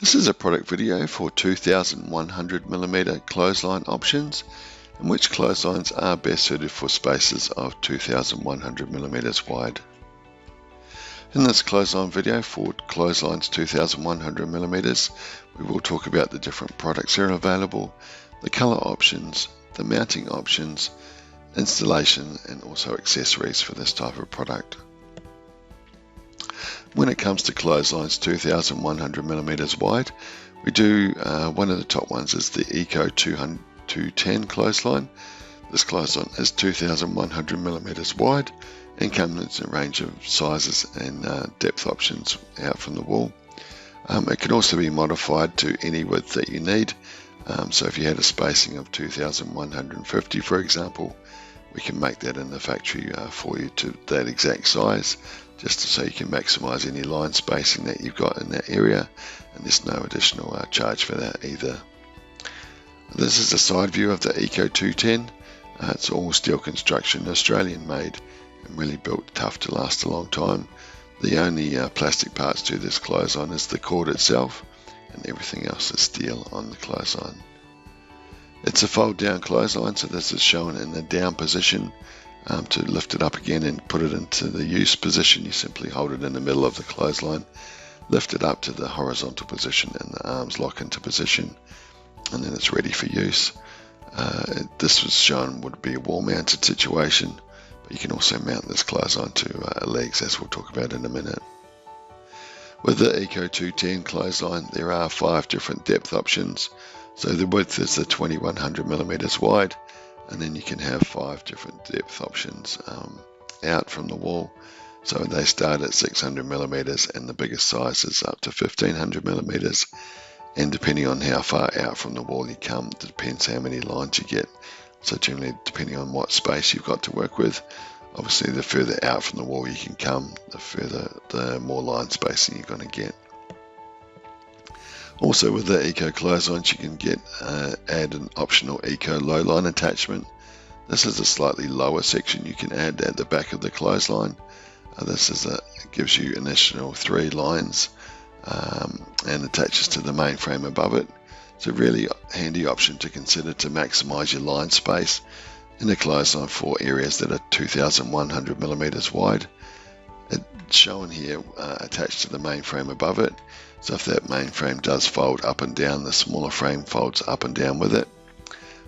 This is a product video for 2100mm clothesline options, and which clotheslines are best suited for spaces of 2100mm wide. In this clothesline video for clotheslines 2100mm, we will talk about the different products that are available, the color options, the mounting options, installation, and also accessories for this type of product. When it comes to clotheslines 2100mm wide, we do one of the top ones is the Eco 210 clothesline. This clothesline is 2100mm wide and comes in a range of sizes and depth options out from the wall. It can also be modified to any width that you need. So if you had a spacing of 2150, for example, we can make that in the factory for you to that exact size, just so you can maximize any line spacing that you've got in that area, and there's no additional charge for that either. This is a side view of the Eco 210. It's all steel construction, Australian made, and really built tough to last a long time. The only plastic parts to this clothesline is the cord itself, and everything else is steel on the clothesline. It's a fold down clothesline, so this is shown in the down position. To lift it up again and put it into the use position, you simply hold it in the middle of the clothesline, lift it up to the horizontal position, and the arms lock into position, and then it's ready for use. This was shown would be a wall mounted situation, but you can also mount this clothesline to legs, as we'll talk about in a minute. With the Eco 210 clothesline, there are 5 different depth options. So the width is the 2100mm wide, and then you can have 5 different depth options out from the wall. So they start at 600mm, and the biggest size is up to 1500mm. And depending on how far out from the wall you come, it depends how many lines you get. So generally, depending on what space you've got to work with, obviously the further out from the wall you can come, the more line spacing you're going to get. Also with the Eco clotheslines, you can add an optional Eco low line attachment. This is a slightly lower section you can add at the back of the clothesline. This gives you an additional 3 lines and attaches to the main frame above it. It's a really handy option to consider to maximize your line space in a clothesline for areas that are 2100mm wide. It's shown here attached to the main frame above it. So if that main frame does fold up and down, the smaller frame folds up and down with it.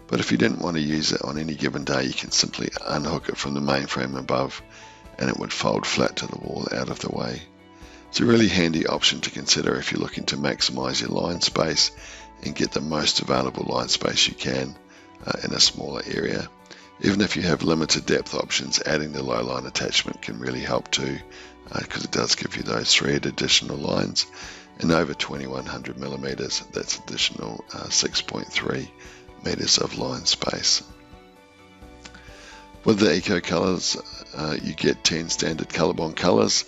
But if you didn't want to use it on any given day, you can simply unhook it from the main frame above, and it would fold flat to the wall out of the way. It's a really handy option to consider if you're looking to maximize your line space and get the most available line space you can in a smaller area. Even if you have limited depth options, adding the low line attachment can really help too, because it does give you those 3 additional lines. And over 2100mm, that's additional 6.3 meters of line space. With the Eco colors, you get 10 standard ColourBond colors.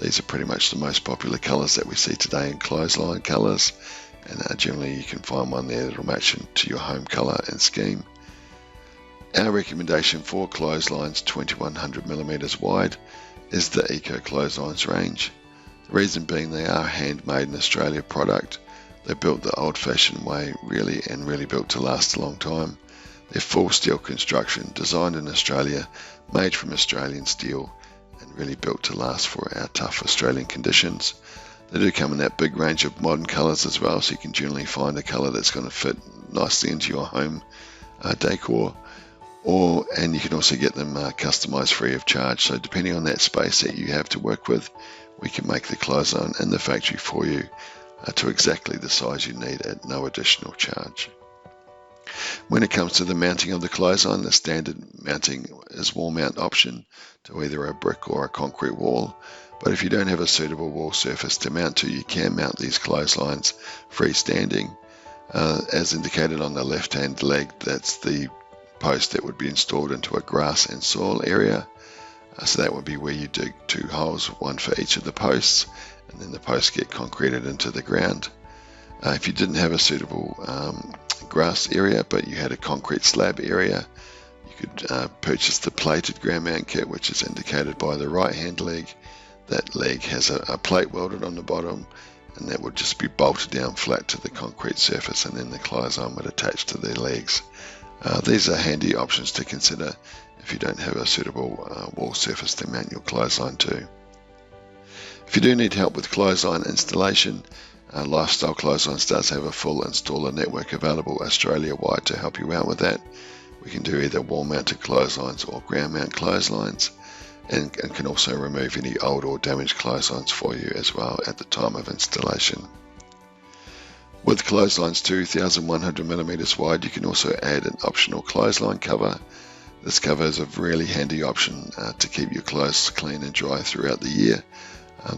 These are pretty much the most popular colors that we see today in clothesline colors, and generally you can find one there that will match to your home color and scheme. Our recommendation for clotheslines 2100mm wide is the Eco clotheslines range. The reason being they are handmade in Australia product. They're built the old-fashioned way, really built to last a long time. They're full steel construction, designed in Australia, made from Australian steel, and really built to last for our tough Australian conditions. They do come in that big range of modern colours as well, so you can generally find a colour that's going to fit nicely into your home decor. And you can also get them customized free of charge. So depending on that space that you have to work with, we can make the clothesline in the factory for you to exactly the size you need at no additional charge. When it comes to the mounting of the clothesline, the standard mounting is wall mount option to either a brick or a concrete wall. But if you don't have a suitable wall surface to mount to, you can mount these clotheslines freestanding. As indicated on the left hand leg, that's the post that would be installed into a grass and soil area. So that would be where you dig 2 holes, 1 for each of the posts, and then the posts get concreted into the ground. If you didn't have a suitable grass area, but you had a concrete slab area, you could purchase the plated ground mount kit, which is indicated by the right hand leg. That leg has a plate welded on the bottom, and that would just be bolted down flat to the concrete surface, and then the clothesline would attach to their legs. These are handy options to consider if you don't have a suitable wall surface to mount your clothesline to. If you do need help with clothesline installation, Lifestyle Clotheslines does have a full installer network available Australia-wide to help you out with that. We can do either wall-mounted clotheslines or ground-mount clotheslines, and can also remove any old or damaged clotheslines for you as well at the time of installation. With clotheslines 2,100mm wide, you can also add an optional clothesline cover. This cover is a really handy option to keep your clothes clean and dry throughout the year.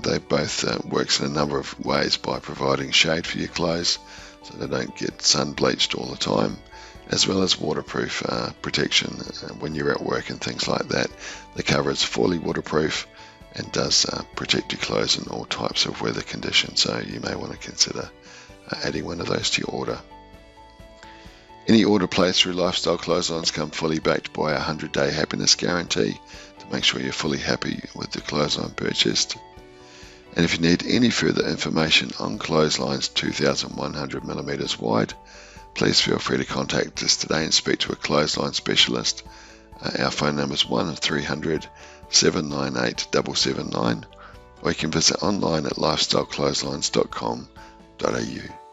They both works in a number of ways by providing shade for your clothes so they don't get sun bleached all the time, as well as waterproof protection when you're at work and things like that. The cover is fully waterproof and does protect your clothes in all types of weather conditions, so you may want to consider adding one of those to your order. Any order placed through Lifestyle Clotheslines come fully backed by a 100-day happiness guarantee to make sure you're fully happy with the clothesline purchased. And if you need any further information on clotheslines 2,100mm wide, please feel free to contact us today and speak to a clothesline specialist. Our phone number is 1300 798 779, or you can visit online at lifestyleclotheslines.com.au.